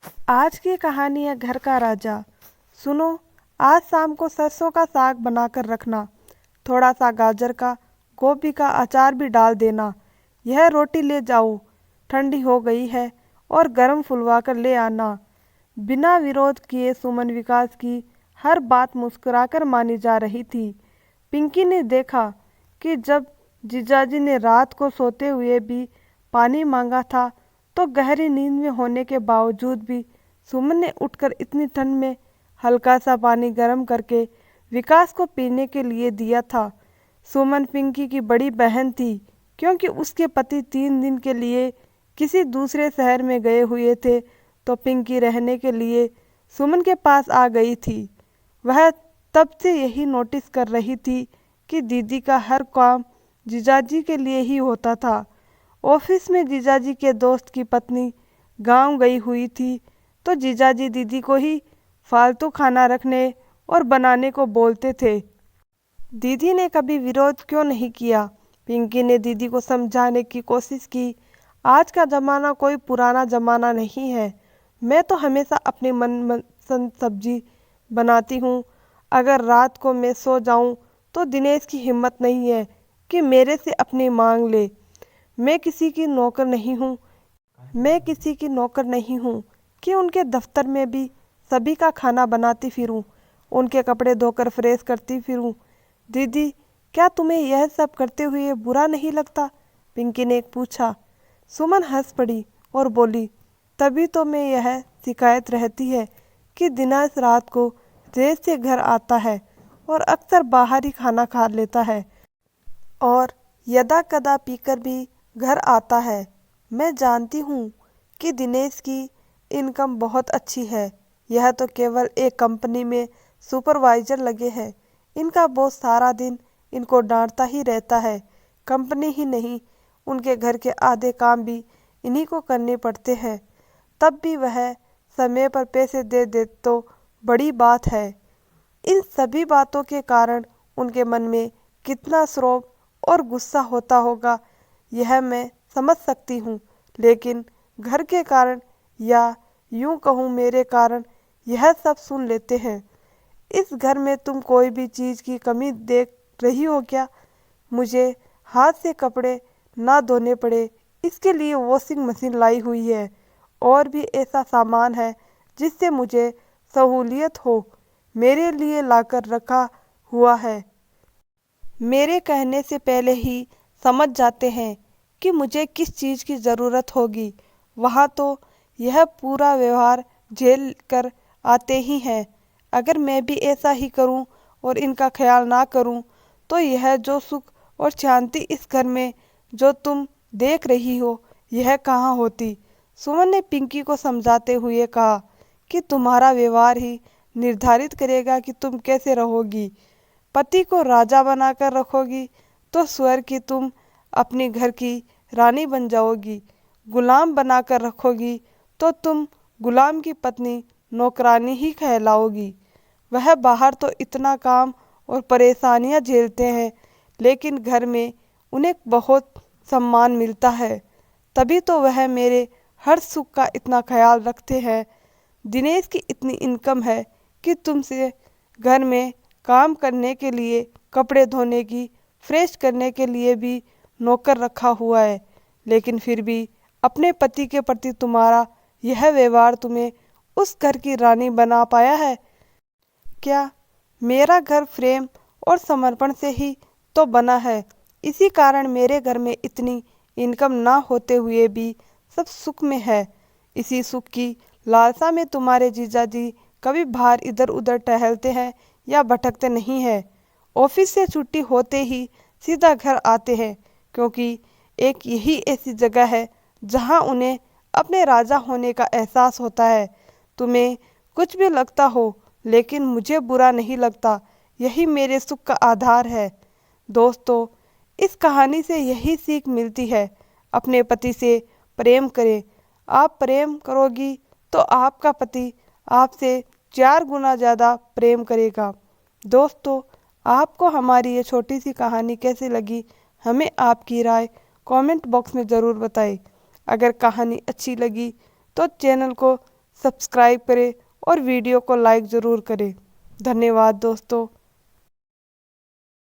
आज की कहानी है घर का राजा। सुनो, आज शाम को सरसों का साग बनाकर रखना। थोड़ा सा गाजर का, गोभी का अचार भी डाल देना। यह रोटी ले जाओ, ठंडी हो गई है, और गरम फुलवा कर ले आना। बिना विरोध किए सुमन विकास की हर बात मुस्कुराकर मानी जा रही थी। पिंकी ने देखा कि जब जीजाजी ने रात को सोते हुए भी पानी मांगा था, तो गहरी नींद में होने के बावजूद भी सुमन ने उठकर इतनी ठंड में हल्का सा पानी गर्म करके विकास को पीने के लिए दिया था। सुमन पिंकी की बड़ी बहन थी, क्योंकि उसके पति 3 दिन के लिए किसी दूसरे शहर में गए हुए थे, तो पिंकी रहने के लिए सुमन के पास आ गई थी। वह तब से यही नोटिस कर रही थी कि दीदी का हर काम जीजाजी के लिए ही होता था। ऑफिस में जीजाजी के दोस्त की पत्नी गांव गई हुई थी, तो जीजाजी दीदी को ही फालतू खाना रखने और बनाने को बोलते थे। दीदी ने कभी विरोध क्यों नहीं किया। पिंकी ने दीदी को समझाने की कोशिश की। आज का ज़माना कोई पुराना ज़माना नहीं है। मैं तो हमेशा अपनी मनपसंद सब्जी बनाती हूँ। अगर रात को मैं सो जाऊँ तो दिनेश की हिम्मत नहीं है कि मेरे से अपनी मांग ले। मैं किसी की नौकर नहीं हूँ। मैं किसी की नौकर नहीं हूँ कि उनके दफ्तर में भी सभी का खाना बनाती फिरूँ, उनके कपड़े धोकर फ्रेश करती फिरूँ। दीदी, क्या तुम्हें यह सब करते हुए बुरा नहीं लगता? पिंकी ने पूछा। सुमन हंस पड़ी और बोली, तभी तो मैं यह शिकायत रहती है कि दिनेश रात को देर से घर आता है और अक्सर बाहर ही खाना खा लेता है, और यदा कदा पीकर भी घर आता है। मैं जानती हूँ कि दिनेश की इनकम बहुत अच्छी है। यह तो केवल एक कंपनी में सुपरवाइजर लगे हैं। इनका बॉस सारा दिन इनको डांटता ही रहता है। कंपनी ही नहीं, उनके घर के आधे काम भी इन्हीं को करने पड़ते हैं। तब भी वह समय पर पैसे दे दे तो बड़ी बात है। इन सभी बातों के कारण उनके मन में कितना क्षोभ और गुस्सा होता होगा, यह मैं समझ सकती हूँ। लेकिन घर के कारण, या यूं कहूँ मेरे कारण, यह सब सुन लेते हैं। इस घर में तुम कोई भी चीज़ की कमी देख रही हो क्या? मुझे हाथ से कपड़े ना धोने पड़े, इसके लिए वॉशिंग मशीन लाई हुई है। और भी ऐसा सामान है जिससे मुझे सहूलियत हो, मेरे लिए लाकर रखा हुआ है। मेरे कहने से पहले ही समझ जाते हैं कि मुझे किस चीज़ की ज़रूरत होगी। वहाँ तो यह पूरा व्यवहार झेल कर आते ही हैं। अगर मैं भी ऐसा ही करूं और इनका ख्याल ना करूं, तो यह जो सुख और शांति इस घर में जो तुम देख रही हो, यह कहाँ होती। सुमन ने पिंकी को समझाते हुए कहा कि तुम्हारा व्यवहार ही निर्धारित करेगा कि तुम कैसे रहोगी। पति को राजा बनाकर रखोगी तो स्वर्ग की तुम अपनी घर की रानी बन जाओगी। गुलाम बनाकर रखोगी तो तुम गुलाम की पत्नी, नौकरानी ही कहलाओगी। वह बाहर तो इतना काम और परेशानियां झेलते हैं, लेकिन घर में उन्हें बहुत सम्मान मिलता है। तभी तो वह मेरे हर सुख का इतना ख्याल रखते हैं। दिनेश की इतनी इनकम है कि तुमसे घर में काम करने के लिए, कपड़े धोने की, फ्रेश करने के लिए भी नौकर रखा हुआ है, लेकिन फिर भी अपने पति के प्रति तुम्हारा यह व्यवहार तुम्हें उस घर की रानी बना पाया है क्या? मेरा घर प्रेम और समर्पण से ही तो बना है। इसी कारण मेरे घर में इतनी इनकम ना होते हुए भी सब सुख में है। इसी सुख की लालसा में तुम्हारे जीजाजी कभी बाहर इधर उधर टहलते हैं या भटकते नहीं हैं। ऑफिस से छुट्टी होते ही सीधा घर आते हैं, क्योंकि एक यही ऐसी जगह है जहां उन्हें अपने राजा होने का एहसास होता है। तुम्हें कुछ भी लगता हो, लेकिन मुझे बुरा नहीं लगता। यही मेरे सुख का आधार है। दोस्तों, इस कहानी से यही सीख मिलती है, अपने पति से प्रेम करें। आप प्रेम करोगी तो आपका पति आपसे 4 गुना ज़्यादा प्रेम करेगा। दोस्तों, आपको हमारी ये छोटी सी कहानी कैसी लगी, हमें आपकी राय कमेंट बॉक्स में ज़रूर बताएं। अगर कहानी अच्छी लगी तो चैनल को सब्सक्राइब करें और वीडियो को लाइक ज़रूर करें। धन्यवाद दोस्तों।